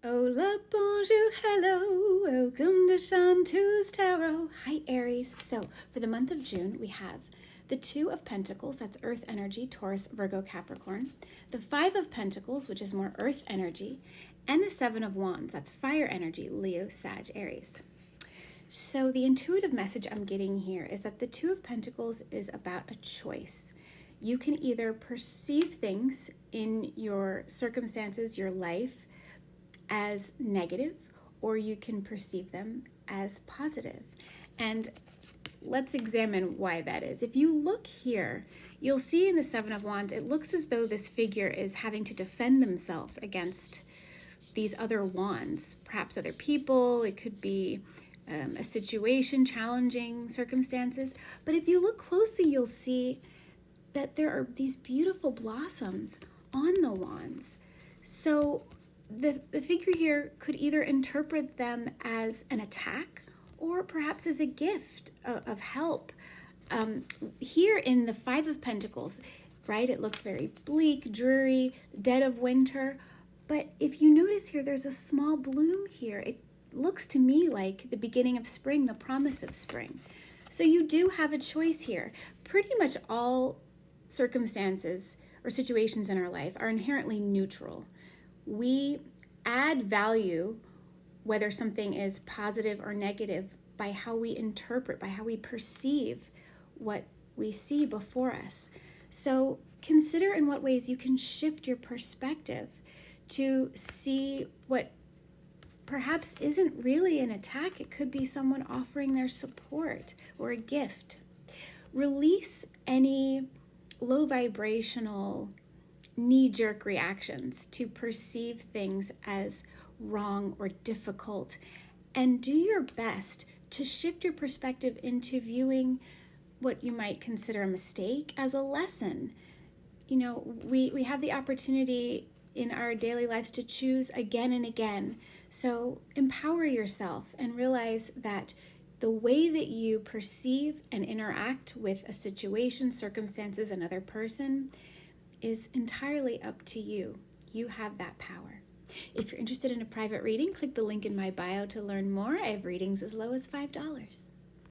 Hola, bonjour, hello, welcome to Shantu's Tarot. Hi, Aries. So, for the month of June, we have the Two of Pentacles, that's Earth energy, Taurus, Virgo, Capricorn. The Five of Pentacles, which is more Earth energy. And the Seven of Wands, that's fire energy, Leo, Sag, Aries. So, the intuitive message I'm getting here is that the Two of Pentacles is about a choice. You can either perceive things in your circumstances, your life, as negative, or you can perceive them as positive. And let's examine why that is. If you look here, you'll see in the Seven of Wands, it looks as though this figure is having to defend themselves against these other wands, perhaps other people. It could be a situation, challenging circumstances. But if you look closely, you'll see that there are these beautiful blossoms on the wands. So the figure here could either interpret them as an attack or perhaps as a gift of help. Here in the Five of Pentacles, right, it looks very bleak, dreary, dead of winter. But if you notice here, there's a small bloom here. It looks to me like the beginning of spring, the promise of spring. So you do have a choice here. Pretty much all circumstances or situations in our life are inherently neutral. We add value, whether something is positive or negative, by how we interpret, by how we perceive what we see before us. So consider in what ways you can shift your perspective to see what perhaps isn't really an attack. It could be someone offering their support or a gift. Release any low vibrational knee-jerk reactions to perceive things as wrong or difficult, and do your best to shift your perspective into viewing what you might consider a mistake as a lesson. You know, we have the opportunity in our daily lives to choose again and again. So empower yourself and realize that the way that you perceive and interact with a situation, circumstances, another person is entirely up to you. You have that power. If you're interested in a private reading, click the link in my bio to learn more. I have readings as low as $5.